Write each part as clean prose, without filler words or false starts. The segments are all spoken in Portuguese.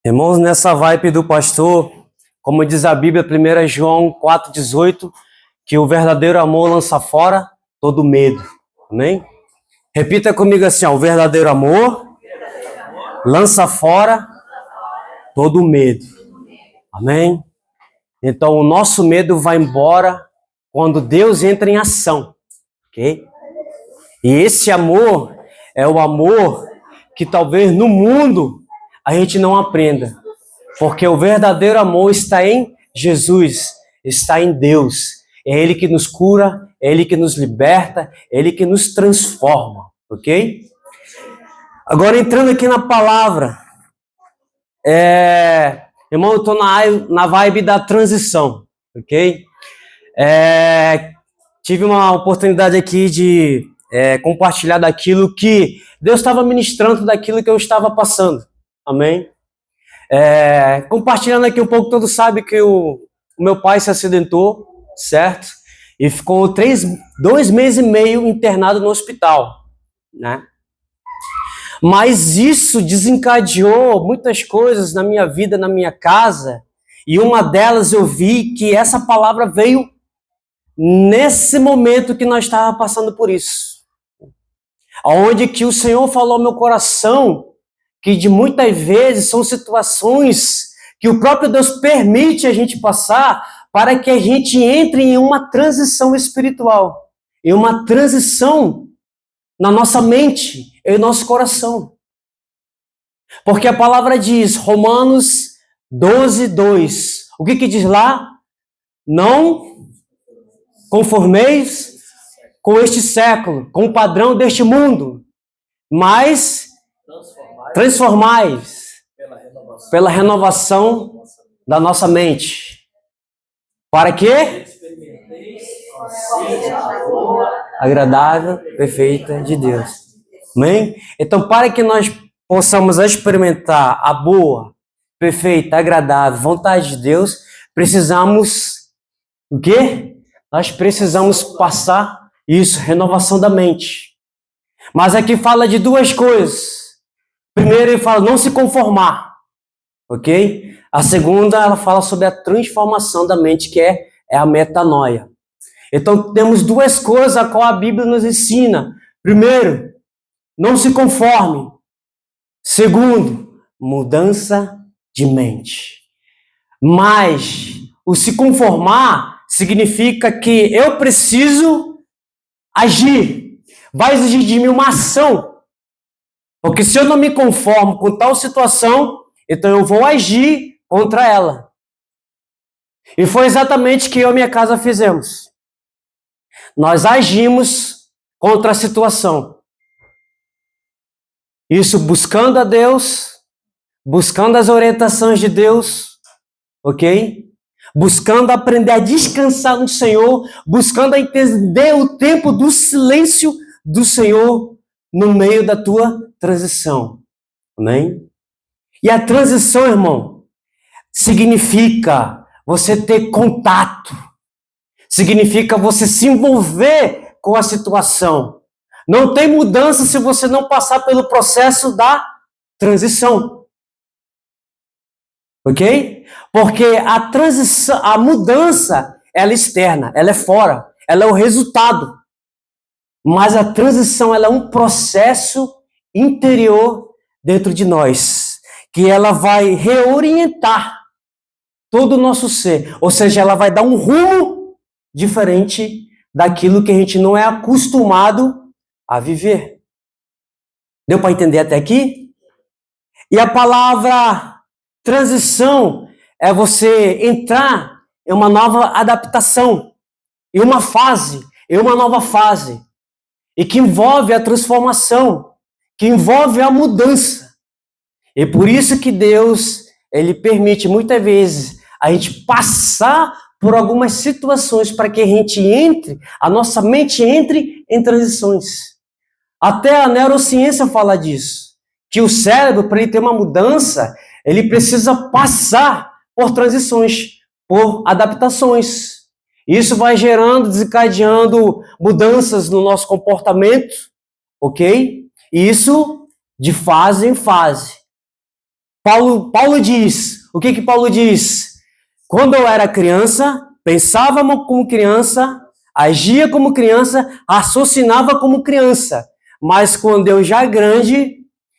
Irmãos, nessa vibe do pastor, como diz a Bíblia, 1 João 4,18, que o verdadeiro amor lança fora todo medo. Amém? Repita comigo assim, ó, o verdadeiro amor lança fora todo medo. Amém? Então, o nosso medo vai embora quando Deus entra em ação. Ok? E esse amor é o amor que talvez no mundo a gente não aprenda. Porque o verdadeiro amor está em Jesus, está em Deus. É Ele que nos cura, é Ele que nos liberta, é Ele que nos transforma, ok? Agora entrando aqui na palavra, irmão, eu estou na vibe da transição, ok? Tive uma oportunidade aqui de compartilhar daquilo que Deus estava ministrando, daquilo que eu estava passando, amém? Compartilhando aqui um pouco, todos sabem que o meu pai se acidentou, certo? E ficou 2 meses e meio internado no hospital, né? Mas isso desencadeou muitas coisas na minha vida, na minha casa, e uma delas eu vi que essa palavra veio nesse momento que nós estávamos passando por isso. Onde que o Senhor falou ao meu coração que de muitas vezes são situações que o próprio Deus permite a gente passar para que a gente entre em uma transição espiritual, em uma transição na nossa mente, em nosso coração. Porque a palavra diz, Romanos 12:2, o que diz lá? Não conformeis com este século, com o padrão deste mundo, mas transformais pela renovação da nossa mente. Para quê? Agradável, perfeita de Deus. Amém? Então, para que nós possamos experimentar a boa, perfeita, agradável vontade de Deus, precisamos o quê? Nós precisamos passar isso, renovação da mente. Mas aqui fala de duas coisas. Primeiro, ele fala não se conformar, ok? A segunda, ela fala sobre a transformação da mente, que é a metanoia. Então, temos duas coisas a qual a Bíblia nos ensina. Primeiro, não se conforme. Segundo, mudança de mente. Mas o se conformar significa que eu preciso agir. Vai exigir de mim uma ação. Porque se eu não me conformo com tal situação, então eu vou agir contra ela. E foi exatamente o que eu e minha casa fizemos. Nós agimos contra a situação. Isso buscando a Deus, buscando as orientações de Deus, ok? Buscando aprender a descansar no Senhor, buscando entender o tempo do silêncio do Senhor no meio da tua transição. Amém? E a transição, irmão, significa você ter contato. Significa você se envolver com a situação. Não tem mudança se você não passar pelo processo da transição. Ok? Porque a transição, a mudança, ela é externa, ela é fora, ela é o resultado. Mas a transição, ela é um processo interior dentro de nós, que ela vai reorientar todo o nosso ser. Ou seja, ela vai dar um rumo diferente daquilo que a gente não é acostumado a viver. Deu para entender até aqui? E a palavra transição é você entrar em uma nova adaptação, em uma nova fase, e que envolve a transformação, que envolve a mudança. E por isso que Deus, ele permite muitas vezes a gente passar por algumas situações para que a nossa mente entre em transições. Até a neurociência fala disso, que o cérebro, para ele ter uma mudança, ele precisa passar por transições, por adaptações. Isso vai desencadeando mudanças no nosso comportamento, ok? Isso de fase em fase. Paulo diz, o que Paulo diz? Quando eu era criança, pensava como criança, agia como criança, raciocinava como criança. Mas quando eu já grande,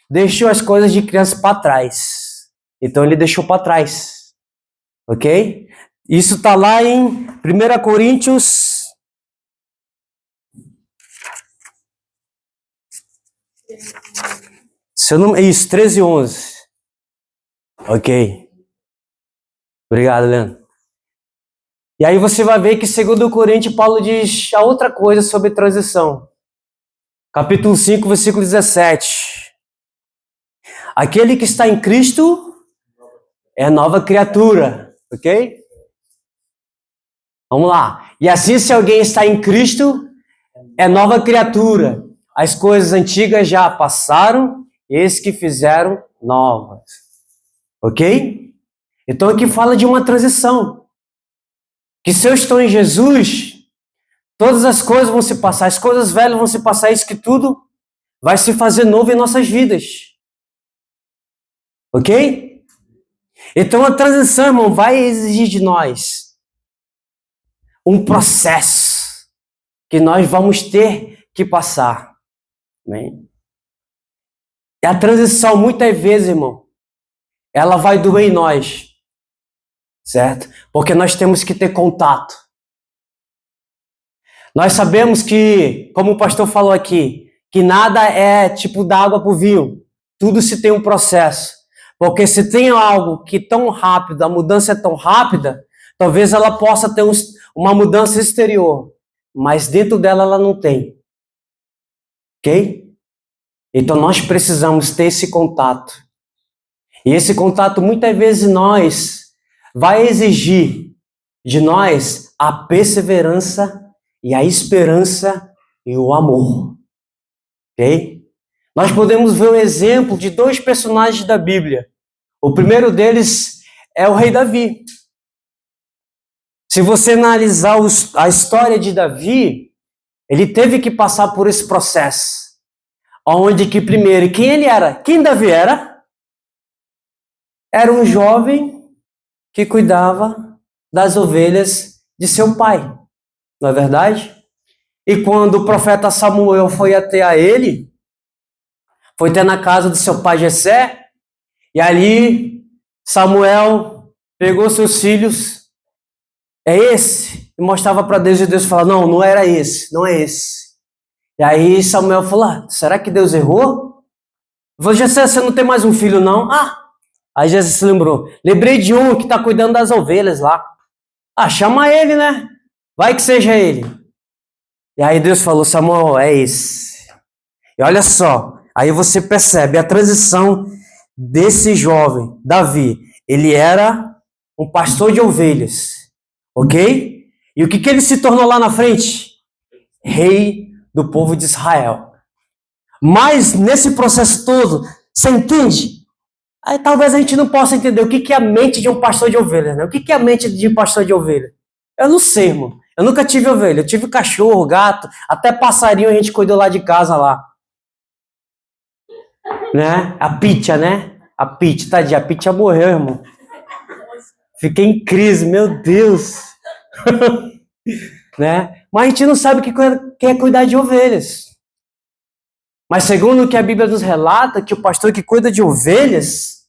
deixou as coisas de criança para trás. Então ele deixou para trás. Ok? Isso está lá em 1 Coríntios. Isso, 13 e 11. Ok. Obrigado, Leandro. E aí você vai ver que, segundo Coríntios, Paulo diz a outra coisa sobre transição. Capítulo 5, versículo 17. Aquele que está em Cristo é nova criatura. Ok? Vamos lá. E assim, se alguém está em Cristo, é nova criatura. As coisas antigas já passaram, eis que fizeram novas. Ok? Então aqui fala de uma transição. Que se eu estou em Jesus, todas as coisas vão se passar, as coisas velhas vão se passar, isso que tudo vai se fazer novo em nossas vidas. Ok? Então a transição, irmão, vai exigir de nós um processo que nós vamos ter que passar. Amém? E a transição, muitas vezes, irmão, ela vai doer em nós. Certo? Porque nós temos que ter contato. Nós sabemos que, como o pastor falou aqui, que nada é tipo da água para o vinho. Tudo se tem um processo. Porque se tem algo que tão rápido, a mudança é tão rápida, talvez ela possa ter uma mudança exterior, mas dentro dela ela não tem. Ok? Então nós precisamos ter esse contato. E esse contato, muitas vezes, vai exigir de nós a perseverança e a esperança e o amor. Ok? Nós podemos ver o exemplo de dois personagens da Bíblia. O primeiro deles é o rei Davi. Se você analisar a história de Davi, ele teve que passar por esse processo. Onde que primeiro, quem ele era? Quem Davi era? Era um jovem que cuidava das ovelhas de seu pai. Não é verdade? E quando o profeta Samuel foi até a ele, foi até na casa do seu pai Jessé, e ali Samuel pegou seus filhos, é esse? E mostrava para Deus, e Deus falava, não era esse, não é esse. E aí Samuel falou, será que Deus errou? Eu falei, Jessé, você não tem mais um filho não? Aí Jessé se lembrou, lembrei de um que está cuidando das ovelhas lá. Chama ele, né? Vai que seja ele. E aí Deus falou, Samuel, é esse. E olha só, aí você percebe a transição desse jovem, Davi. Ele era um pastor de ovelhas, ok? E o que ele se tornou lá na frente? Rei do povo de Israel. Mas nesse processo todo, você entende? Aí talvez a gente não possa entender o que é a mente de um pastor de ovelhas, né? O que é a mente de um pastor de ovelha? Eu não sei, irmão. Eu nunca tive ovelha. Eu tive cachorro, gato, até passarinho a gente cuidou lá de casa lá. Né? A Pitya, né? A Pitya, tadinha. A Pitya morreu, irmão. Fiquei em crise, meu Deus. Né? Mas a gente não sabe o que é cuidar de ovelhas. Mas segundo o que a Bíblia nos relata, que o pastor que cuida de ovelhas,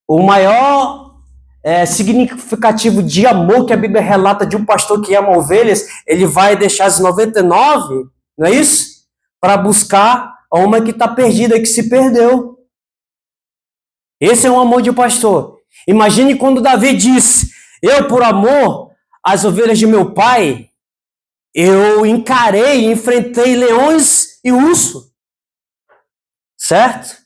o maior significativo de amor que a Bíblia relata de um pastor que ama ovelhas, ele vai deixar as 99, não é isso? Para buscar a uma que está perdida, que se perdeu. Esse é o amor de um pastor. Imagine quando Davi diz, eu por amor às ovelhas de meu pai, eu encarei e enfrentei leões e urso. Certo?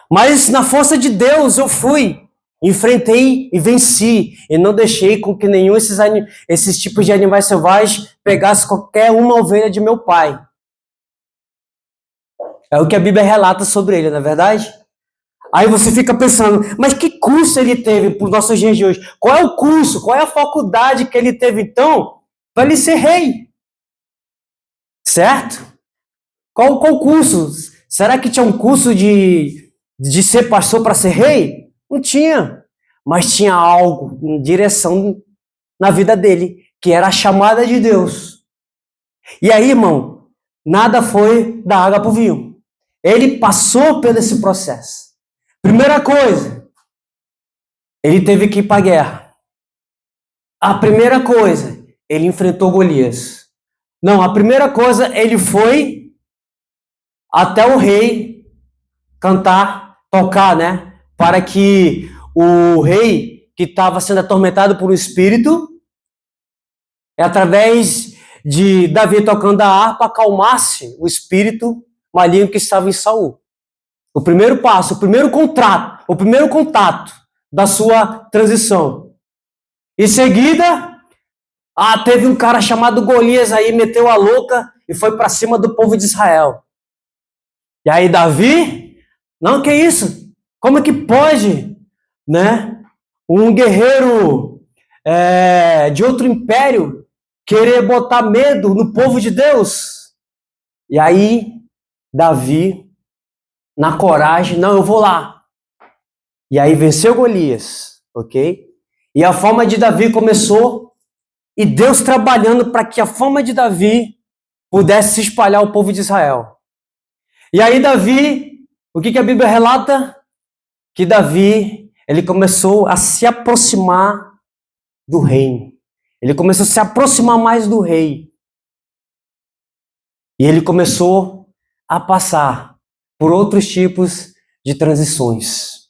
Mas na força de Deus eu fui. Enfrentei e venci. E não deixei com que nenhum esses tipos de animais selvagens pegasse qualquer uma ovelha de meu pai. É o que a Bíblia relata sobre ele, não é verdade? Aí você fica pensando, mas que curso ele teve para os nossos dias de hoje? Qual é o curso? Qual é a faculdade que ele teve, então, para ele ser rei? Certo? Qual curso? Será que tinha um curso de de ser pastor para ser rei? Não tinha. Mas tinha algo em direção na vida dele, que era a chamada de Deus. E aí, irmão, nada foi da água para o vinho. Ele passou por esse processo. Primeira coisa, ele teve que ir para a guerra. A primeira coisa, ele enfrentou Golias. Não, a primeira coisa, ele foi até o rei cantar, tocar, né? Para que o rei que estava sendo atormentado por um espírito, através de Davi tocando a harpa, acalmasse o espírito maligno que estava em Saul. O primeiro passo, o primeiro contato da sua transição. Em seguida, teve um cara chamado Golias aí, meteu a louca e foi para cima do povo de Israel. E aí Davi, não, que isso? Como é que pode, né? Um guerreiro de outro império querer botar medo no povo de Deus? E aí Davi, na coragem, não, eu vou lá. E aí venceu Golias, ok? E a fama de Davi começou, e Deus trabalhando para que a fama de Davi pudesse se espalhar ao povo de Israel. E aí Davi, o que a Bíblia relata? Que Davi, ele começou a se aproximar do reino. Ele começou a se aproximar mais do rei. E ele começou a passar por outros tipos de transições.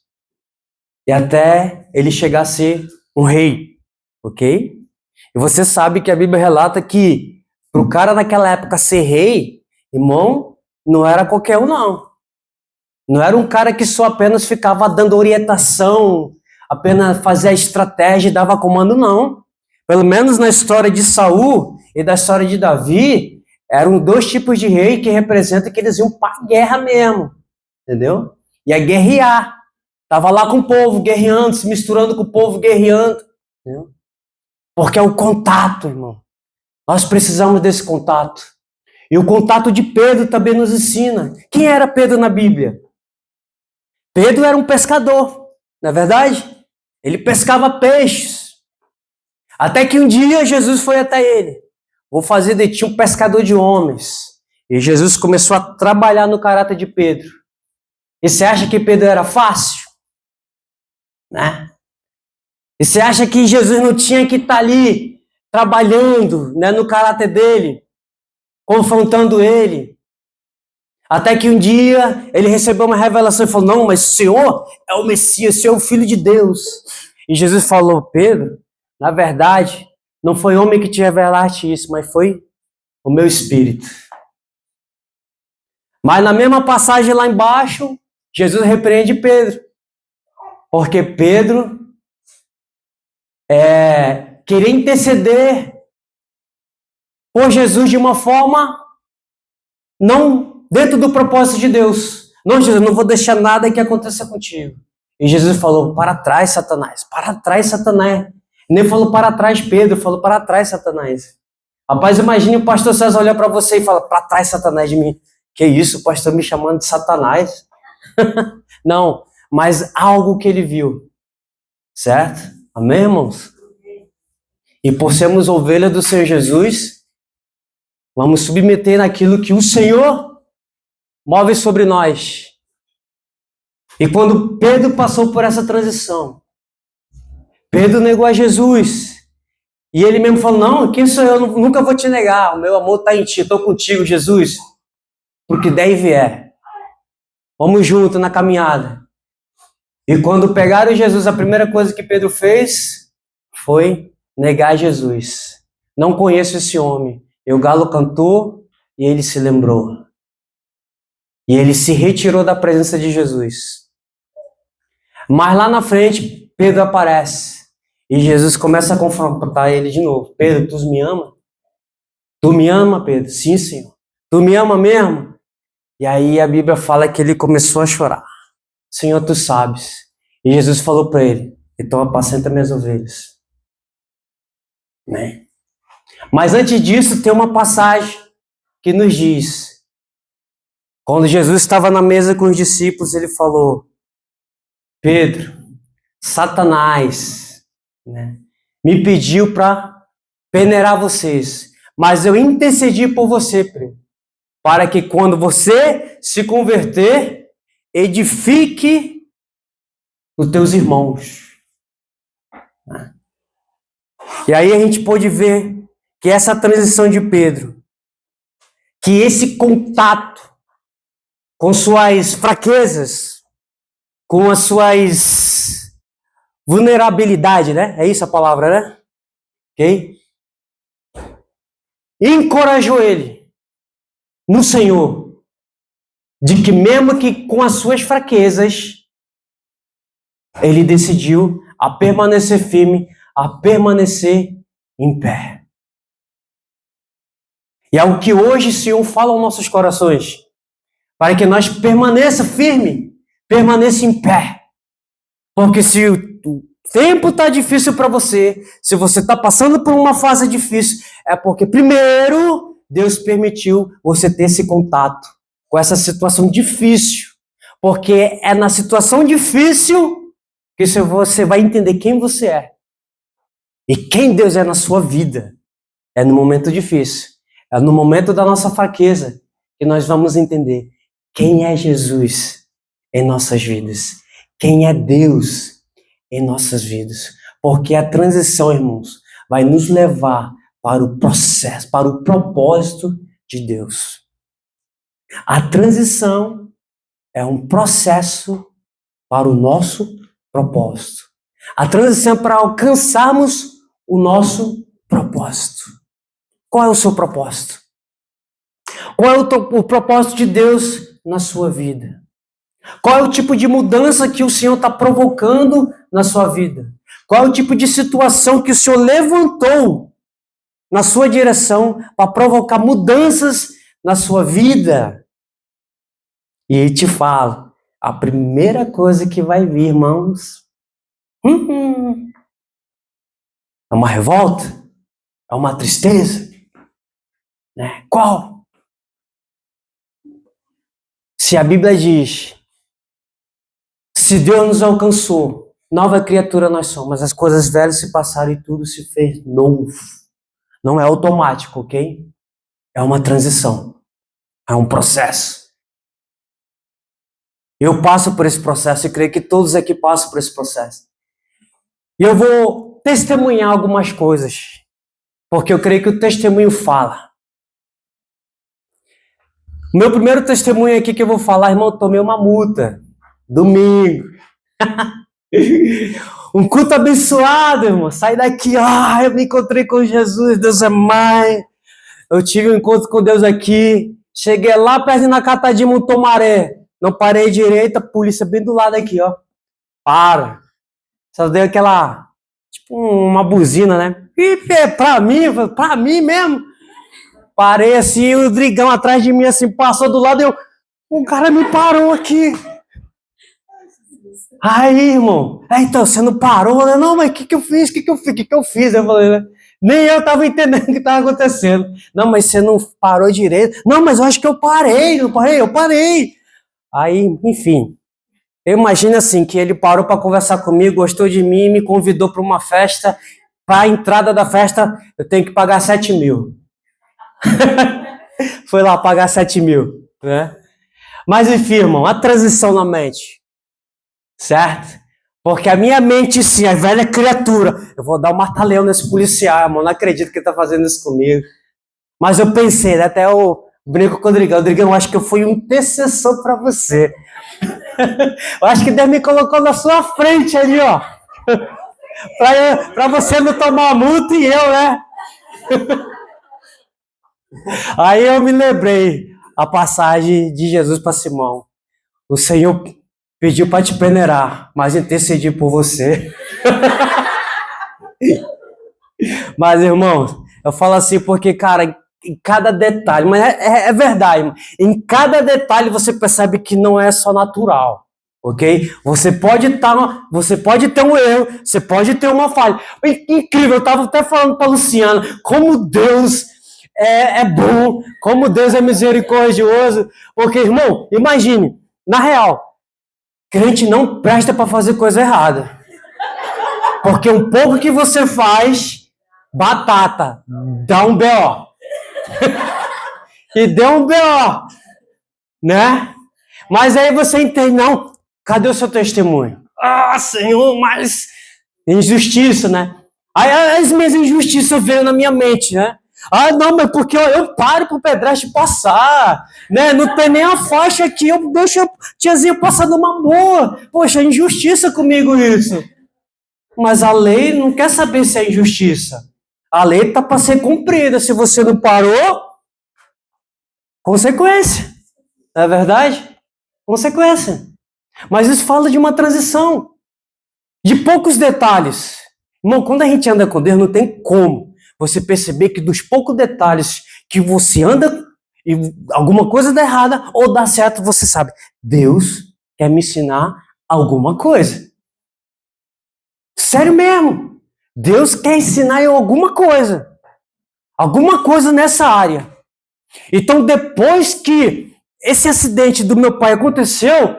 E até ele chegar a ser um rei, ok? E você sabe que a Bíblia relata que para o cara naquela época ser rei, irmão, não era qualquer um, não. Não era um cara que só apenas ficava dando orientação, apenas fazia estratégia e dava comando, não. Pelo menos na história de Saul e da história de Davi, eram dois tipos de rei que representam que eles iam para a guerra mesmo, entendeu? Ia guerrear. Estava lá com o povo, guerreando, se misturando com o povo, guerreando. Entendeu? Porque é o contato, irmão. Nós precisamos desse contato. E o contato de Pedro também nos ensina. Quem era Pedro na Bíblia? Pedro era um pescador, não é verdade? Ele pescava peixes. Até que um dia Jesus foi até ele. Vou fazer de ti um pescador de homens. E Jesus começou a trabalhar no caráter de Pedro. E você acha que Pedro era fácil? Né? E você acha que Jesus não tinha que estar ali trabalhando, né, no caráter dele, confrontando ele? Até que um dia ele recebeu uma revelação e falou, não, mas o Senhor é o Messias, o Senhor é o Filho de Deus. E Jesus falou, Pedro, na verdade, não foi homem que te revelaste isso, mas foi o meu Espírito. Mas na mesma passagem lá embaixo, Jesus repreende Pedro. Porque Pedro queria interceder por Jesus de uma forma não dentro do propósito de Deus. Não, Jesus, não vou deixar nada que aconteça contigo. E Jesus falou, para trás, Satanás. Para trás, Satanás. Nem falou para trás, Pedro. Falou para trás, Satanás. Rapaz, imagine o pastor César olhar para você e falar, para trás, Satanás, de mim. Que isso, o pastor me chamando de Satanás? Não, mas algo que ele viu. Certo? Amém, irmãos? E por sermos ovelhas do Senhor Jesus, vamos submeter naquilo que o Senhor move sobre nós. E quando Pedro passou por essa transição, Pedro negou a Jesus. E ele mesmo falou, não, quem sou eu? Nunca vou te negar. O meu amor está em ti, estou contigo, Jesus. Porque der e vier. Vamos juntos na caminhada. E quando pegaram Jesus, a primeira coisa que Pedro fez foi negar Jesus. Não conheço esse homem. E o galo cantou e ele se lembrou. E ele se retirou da presença de Jesus. Mas lá na frente, Pedro aparece. E Jesus começa a confrontar ele de novo. Pedro, tu me ama? Tu me ama, Pedro? Sim, Senhor. Tu me ama mesmo? E aí a Bíblia fala que ele começou a chorar. Senhor, tu sabes. E Jesus falou para ele, então apacenta minhas ovelhas. Né? Mas antes disso, tem uma passagem que nos diz, quando Jesus estava na mesa com os discípulos, ele falou, Pedro, Satanás, né, me pediu para peneirar vocês, mas eu intercedi por você, Pedro, para que quando você se converter, edifique os teus irmãos. E aí a gente pôde ver que essa transição de Pedro, que esse contato com suas fraquezas, com as suas vulnerabilidades, né? É isso a palavra, né? Ok? Encorajou ele no Senhor, de que mesmo que com as suas fraquezas, ele decidiu a permanecer firme, a permanecer em pé. E é o que hoje o Senhor fala aos nossos corações, para que nós permaneça firme, permaneça em pé. Porque se o tempo está difícil para você, se você está passando por uma fase difícil, é porque primeiro Deus permitiu você ter esse contato com essa situação difícil. Porque é na situação difícil que você vai entender quem você é. E quem Deus é na sua vida. É no momento difícil. É no momento da nossa fraqueza que nós vamos entender quem é Jesus em nossas vidas. Quem é Deus em nossas vidas. Porque a transição, irmãos, vai nos levar para o processo, para o propósito de Deus. A transição é um processo para o nosso propósito. A transição é para alcançarmos o nosso propósito. Qual é o seu propósito? Qual é o propósito de Deus na sua vida? Qual é o tipo de mudança que o Senhor está provocando na sua vida? Qual é o tipo de situação que o Senhor levantou na sua direção para provocar mudanças na sua vida? E te falo, a primeira coisa que vai vir, irmãos, é uma revolta? É uma tristeza? Né? Qual? Se a Bíblia diz, se Deus nos alcançou, nova criatura nós somos, as coisas velhas se passaram e tudo se fez novo. Não é automático, ok? É uma transição. É um processo. Eu passo por esse processo e creio que todos aqui passam por esse processo. E eu vou testemunhar algumas coisas, porque eu creio que o testemunho fala. O meu primeiro testemunho aqui que eu vou falar, irmão, eu tomei uma multa. Domingo. Um culto abençoado, irmão. Sai daqui, eu me encontrei com Jesus, Deus é mais. Eu tive um encontro com Deus aqui. Cheguei lá perto na Catadinha, um Tomaré. Não parei direito, a polícia bem do lado aqui, ó. Para. Só deu aquela, tipo uma buzina, né? E pra mim mesmo. Parei assim, o Drigão atrás de mim, assim, passou do lado, o cara me parou aqui. Aí, irmão, então, você não parou, né? Não, mas o que eu fiz? O que eu fiz? Eu falei, né? Nem eu tava entendendo o que tava acontecendo. Não, mas você não parou direito. Não, mas eu acho que eu parei, eu parei. Aí, enfim, eu imagino assim, que ele parou para conversar comigo, gostou de mim, me convidou para uma festa. Para a entrada da festa, eu tenho que pagar 7 mil. Foi lá pagar 7 mil, né? Mas enfim, irmão, a transição na mente, certo? Porque a minha mente, sim, a velha criatura, eu vou dar um mata-leão nesse policial, irmão, não acredito que ele tá fazendo isso comigo. Mas eu pensei, né, até eu brinco com o Drigão, eu acho que eu fui um intercessor para você. Eu acho que Deus me colocou na sua frente ali, ó. Para você não tomar multa e eu, né? Aí eu me lembrei a passagem de Jesus para Simão. O Senhor pediu para te peneirar, mas intercedi por você. Mas, irmãos, eu falo assim porque, cara, em cada detalhe, mas é verdade, irmão, em cada detalhe você percebe que não é só natural, ok? Você pode ter um erro, você pode ter uma falha. Incrível, eu estava até falando para Luciana, como Deus é bom, como Deus é misericordioso, porque, irmão, imagine, na real, Crente não presta para fazer coisa errada. Porque um pouco que você faz, batata, dá um B.O. E deu um B.O., né? Mas aí você entende, não, cadê o seu testemunho? Ah, Senhor, mas injustiça, né? Aí as minhas injustiças veio na minha mente, né? Ah, não, mas porque eu paro pro pedestre passar, né? Não tem nem a faixa aqui, eu deixo a tiazinha passar numa boa. Poxa, injustiça comigo isso. Mas a lei não quer saber se é injustiça. A lei tá para ser cumprida. Se você não parou, consequência. Não é verdade? Consequência. Mas isso fala de uma transição, de poucos detalhes. Irmão, quando a gente anda com Deus, não tem como você perceber que dos poucos detalhes que você anda e alguma coisa dá errada ou dá certo, você sabe, Deus quer me ensinar alguma coisa. Sério mesmo. Deus quer ensinar eu alguma coisa. Alguma coisa nessa área. Então, depois que esse acidente do meu pai aconteceu,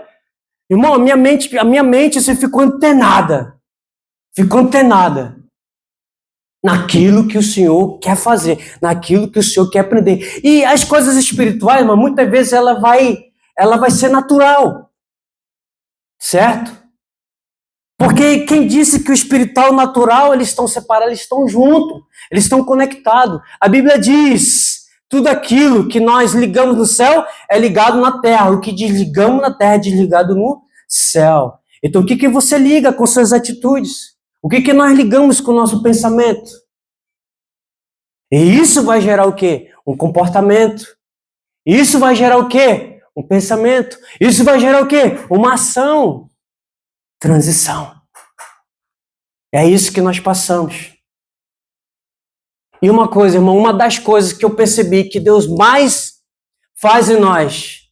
irmão, a minha mente assim, ficou antenada. Ficou antenada naquilo que o Senhor quer fazer, naquilo que o Senhor quer aprender. E as coisas espirituais, mas muitas vezes ela vai ser natural. Certo? Porque quem disse que o espiritual e o natural, eles estão separados, eles estão juntos, eles estão conectados. A Bíblia diz, tudo aquilo que nós ligamos no céu é ligado na terra, o que desligamos na terra é desligado no céu. Então o que você liga com suas atitudes? O que nós ligamos com o nosso pensamento? E isso vai gerar o quê? Um comportamento. Isso vai gerar o quê? Um pensamento. Isso vai gerar o quê? Uma ação. Transição. É isso que nós passamos. E uma coisa, irmão, uma das coisas que eu percebi que Deus mais faz em nós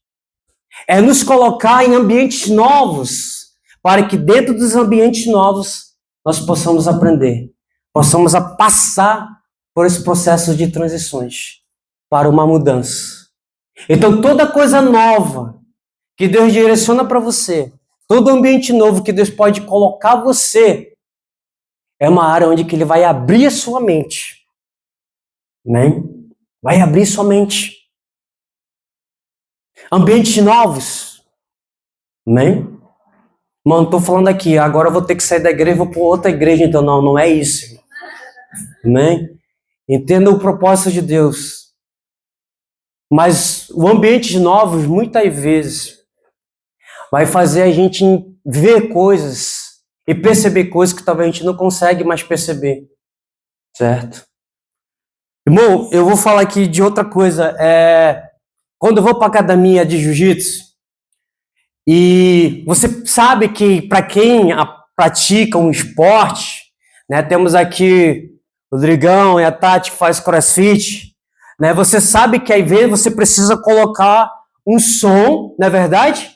é nos colocar em ambientes novos, para que dentro dos ambientes novos nós possamos aprender, possamos passar por esse processo de transições para uma mudança. Então, toda coisa nova que Deus direciona para você, todo ambiente novo que Deus pode colocar você, é uma área onde que Ele vai abrir a sua mente. Né? Vai abrir sua mente. Ambientes novos. Né? Mano, estou falando aqui, agora eu vou ter que sair da igreja e vou para outra igreja, então não é isso. Né? Entenda o propósito de Deus. Mas o ambientes novos, muitas vezes, vai fazer a gente ver coisas e perceber coisas que talvez a gente não consegue mais perceber. Certo? Irmão, eu vou falar aqui de outra coisa. Quando eu vou para a academia de jiu-jitsu, e você sabe que para quem pratica um esporte, né, temos aqui o Rodrigão e a Tati que faz crossfit, né, você sabe que às vezes você precisa colocar um som, não é verdade?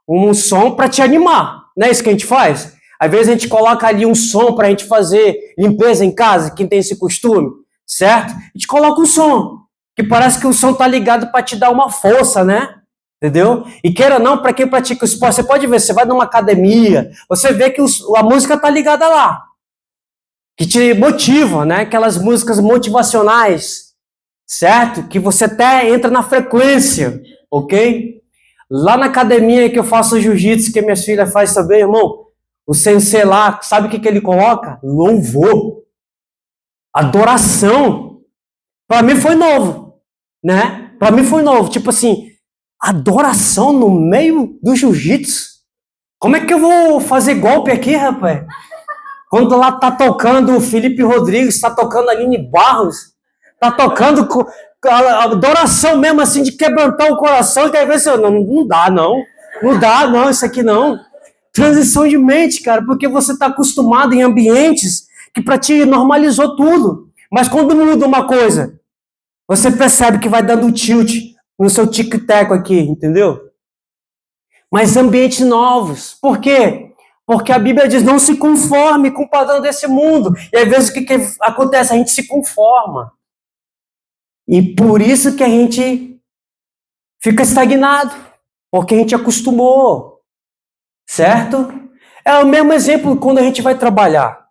Um som para te animar, não é isso que a gente faz? Às vezes a gente coloca ali um som para a gente fazer limpeza em casa, quem tem esse costume, certo? A gente coloca um som, que parece que o som tá ligado para te dar uma força, né? Entendeu? E queira ou não, para quem pratica o esporte, você pode ver, você vai numa academia, você vê que a música tá ligada lá, que te motiva, né? Aquelas músicas motivacionais, certo? Que você até entra na frequência, ok? Lá na academia que eu faço jiu-jitsu, que minhas filhas fazem também, irmão, o sensei lá, sabe o que ele coloca? Louvor. Adoração. Para mim foi novo, né? Para mim foi novo. Tipo assim, adoração no meio do jiu-jitsu. Como é que eu vou fazer golpe aqui, rapaz? Quando lá tá tocando o Felipe Rodrigues, tá tocando a Aline Barros, tá tocando a adoração mesmo, assim, de quebrantar o coração, que às vezes eu, não dá, não. Não dá, não, isso aqui não. Transição de mente, cara, porque você tá acostumado em ambientes que para ti normalizou tudo. Mas quando muda uma coisa, você percebe que vai dando um tilt no seu tic-tac aqui, entendeu? Mas ambientes novos. Por quê? Porque a Bíblia diz, não se conforme com o padrão desse mundo. E às vezes o que acontece? A gente se conforma. E por isso que a gente fica estagnado. Porque a gente acostumou. certo? É o mesmo exemplo quando a gente vai trabalhar.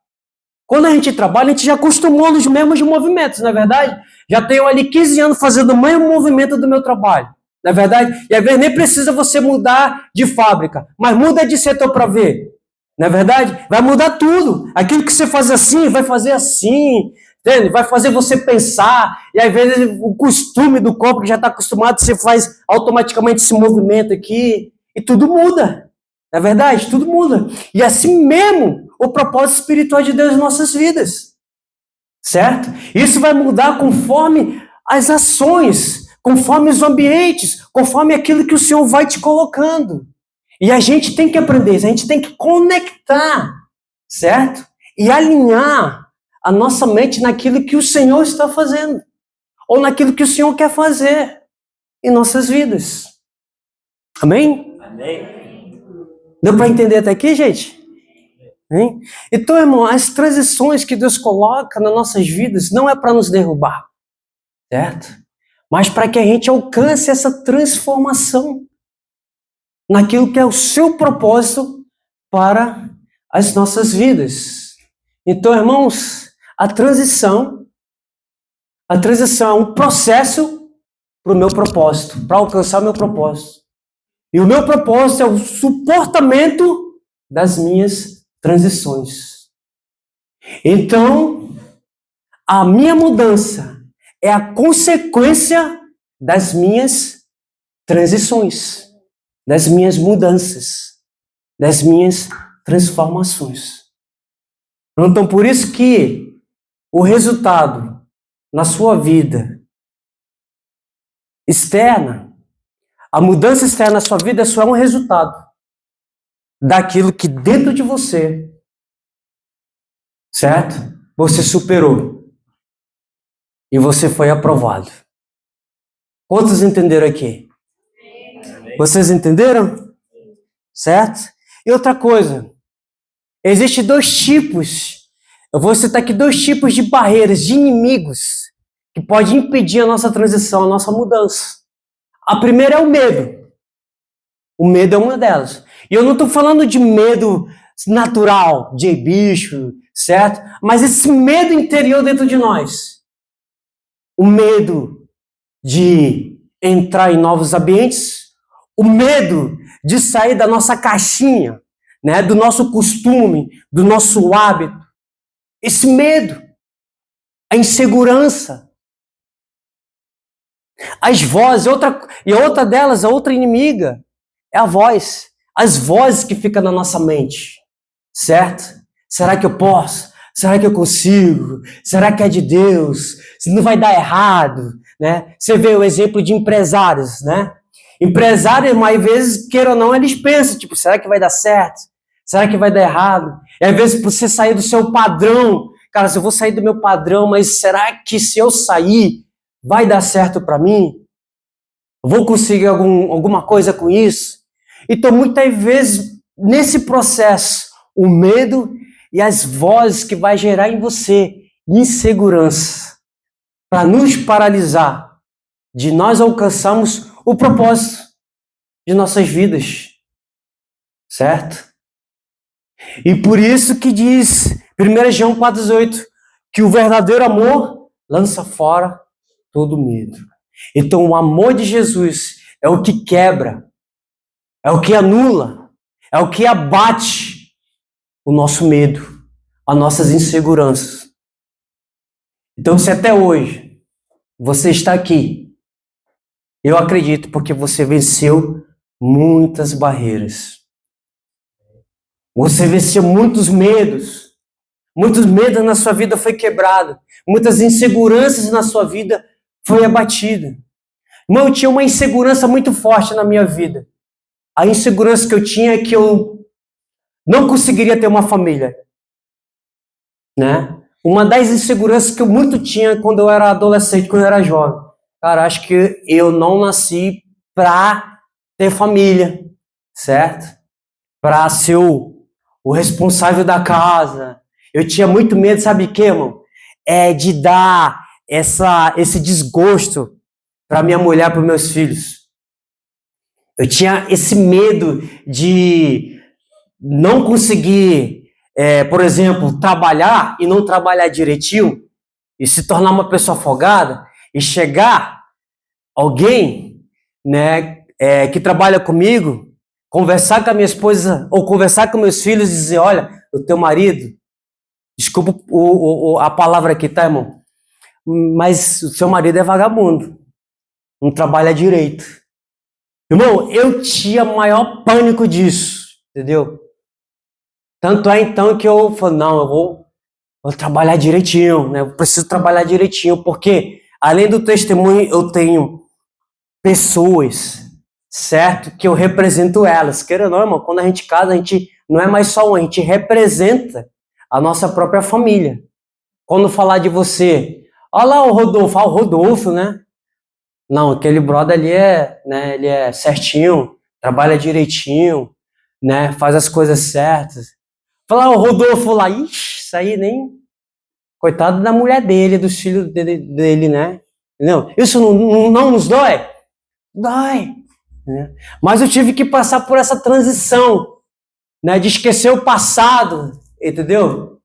Quando a gente trabalha, a gente já acostumou nos mesmos movimentos, não é verdade? Já tenho ali 15 anos fazendo o mesmo movimento do meu trabalho, não é verdade? E às vezes nem precisa você mudar de fábrica, mas muda de setor para ver, não é verdade? Vai mudar tudo. Aquilo que você faz assim, vai fazer assim, entende? Vai fazer você pensar, e às vezes o costume do corpo que já está acostumado, você faz automaticamente esse movimento aqui, e tudo muda, não é verdade? Tudo muda. E assim mesmo, o propósito espiritual de Deus em nossas vidas, certo? Isso vai mudar conforme as ações, conforme os ambientes, conforme aquilo que o Senhor vai te colocando. E a gente tem que aprender, a gente tem que conectar, certo? E alinhar a nossa mente naquilo que o Senhor está fazendo, ou naquilo que o Senhor quer fazer em nossas vidas. Amém? Amém. Deu para entender até aqui, gente? Hein? Então, irmão, as transições que Deus coloca nas nossas vidas não é para nos derrubar, certo? Mas para que a gente alcance essa transformação naquilo que é o seu propósito para as nossas vidas. Então, irmãos, a transição é um processo para o meu propósito, para alcançar o meu propósito. E o meu propósito é o suportamento das minhas transições. Então, a minha mudança é a consequência das minhas transições, das minhas mudanças, das minhas transformações. Então, por isso que o resultado na sua vida externa, a mudança externa na sua vida só é um resultado daquilo que dentro de você, certo? Você superou e você foi aprovado. Quantos entenderam aqui? Vocês entenderam? Certo? E outra coisa, existem dois tipos, eu vou citar aqui dois tipos de barreiras, de inimigos, que podem impedir a nossa transição, a nossa mudança. A primeira é o medo. O medo é uma delas. E eu não estou falando de medo natural, de bicho, certo? Mas esse medo interior dentro de nós. O medo de entrar em novos ambientes, o medo de sair da nossa caixinha, né, do nosso costume, do nosso hábito. Esse medo, a insegurança, as vozes, outra delas, a outra inimiga, é a voz, as vozes que ficam na nossa mente, certo? Será que eu posso? Será que eu consigo? Será que é de Deus? Se não vai dar errado, né? Você vê o exemplo de empresários, né? Empresários, às vezes, queira ou não, eles pensam, tipo, será que vai dar certo? Será que vai dar errado? E às vezes, você sair do seu padrão, cara, se eu vou sair do meu padrão, mas será que se eu sair, vai dar certo para mim? Vou conseguir alguma coisa com isso? Então, muitas vezes, nesse processo, o medo e as vozes que vai gerar em você insegurança para nos paralisar de nós alcançarmos o propósito de nossas vidas, certo? E por isso que diz 1 João 4,18 que o verdadeiro amor lança fora todo medo. Então o amor de Jesus é o que quebra, é o que anula, é o que abate o nosso medo, as nossas inseguranças. Então, se até hoje você está aqui, eu acredito porque você venceu muitas barreiras. Você venceu muitos medos na sua vida foi quebrado, muitas inseguranças na sua vida foi abatida. Irmão, eu tinha uma insegurança muito forte na minha vida. A insegurança que eu tinha é que eu não conseguiria ter uma família, né? Uma das inseguranças que eu muito tinha quando eu era adolescente, quando eu era jovem. Cara, acho que eu não nasci para ter família, certo? Para ser o responsável da casa. Eu tinha muito medo, sabe o que, irmão? De dar esse desgosto para minha mulher, para meus filhos. Eu tinha esse medo de não conseguir, por exemplo, trabalhar e não trabalhar direitinho, e se tornar uma pessoa folgada, e chegar alguém, né, que trabalha comigo, conversar com a minha esposa ou conversar com meus filhos e dizer, olha, o teu marido, desculpa a palavra aqui, tá, irmão? Mas o seu marido é vagabundo, não trabalha direito. Irmão, eu tinha maior pânico disso, entendeu? Tanto é então que eu falei, não, eu vou trabalhar direitinho, né? Eu preciso trabalhar direitinho, porque além do testemunho, eu tenho pessoas, certo? Que eu represento elas. Queira ou não, irmão, quando a gente casa, a gente não é mais só um, a gente representa a nossa própria família. Quando falar de você, olha lá o Rodolfo, né? Não, aquele brother ali né, ele é certinho, trabalha direitinho, né? Faz as coisas certas. Falar o Rodolfo lá, ixi, isso aí nem... Coitado da mulher dele, dos filhos dele, né? Não, isso não nos dói? Dói. Né? Mas eu tive que passar por essa transição, né? De esquecer o passado, entendeu?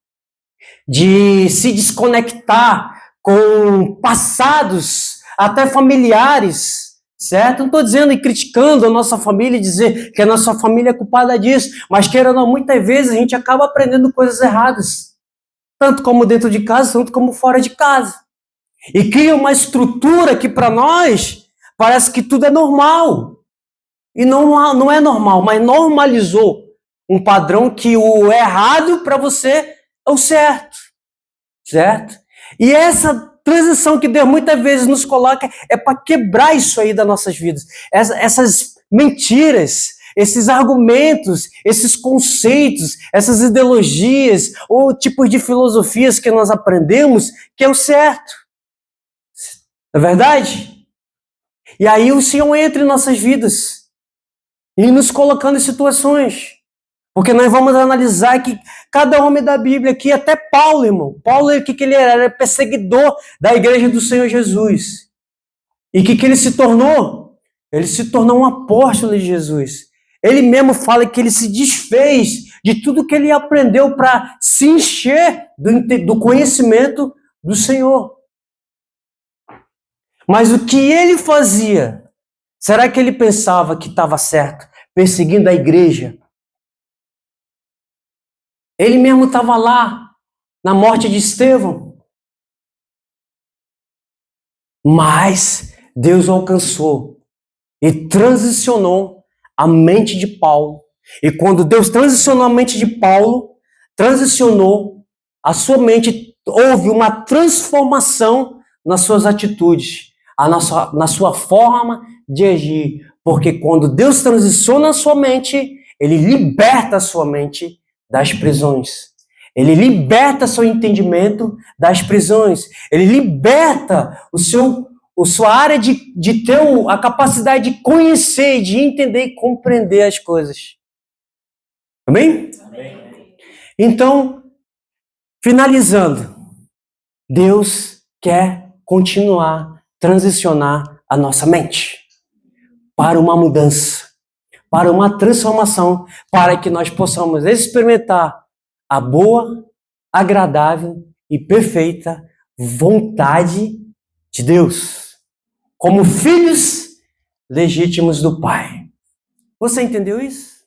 De se desconectar com passados, até familiares, certo? Não estou dizendo e criticando a nossa família e dizer que a nossa família é culpada disso, mas querendo ou não, muitas vezes a gente acaba aprendendo coisas erradas, tanto como dentro de casa, tanto como fora de casa. E cria uma estrutura que para nós parece que tudo é normal. E não é normal, mas normalizou um padrão que o errado para você é o certo. Certo? E essa transição que Deus muitas vezes nos coloca é para quebrar isso aí das nossas vidas. Essas mentiras, esses argumentos, esses conceitos, essas ideologias ou tipos de filosofias que nós aprendemos que é o certo. Não é verdade? E aí o Senhor entra em nossas vidas e nos colocando em situações. Porque nós vamos analisar que cada homem da Bíblia aqui, até Paulo, irmão. Paulo, o que ele era? Era perseguidor da igreja do Senhor Jesus. E o que ele se tornou? Ele se tornou um apóstolo de Jesus. Ele mesmo fala que ele se desfez de tudo que ele aprendeu para se encher do conhecimento do Senhor. Mas o que ele fazia? Será que ele pensava que estava certo, perseguindo a igreja? Ele mesmo estava lá, na morte de Estevão. Mas Deus o alcançou e transicionou a mente de Paulo. E quando Deus transicionou a mente de Paulo, transicionou a sua mente, houve uma transformação nas suas atitudes, na sua forma de agir. Porque quando Deus transiciona a sua mente, Ele liberta a sua mente das prisões. Ele liberta seu entendimento das prisões. Ele liberta sua área de ter a capacidade de conhecer, de entender e compreender as coisas. Amém? Amém. Então, finalizando, Deus quer continuar, transicionar a nossa mente para uma mudança, para uma transformação, para que nós possamos experimentar a boa, agradável e perfeita vontade de Deus, como filhos legítimos do Pai. Você entendeu isso?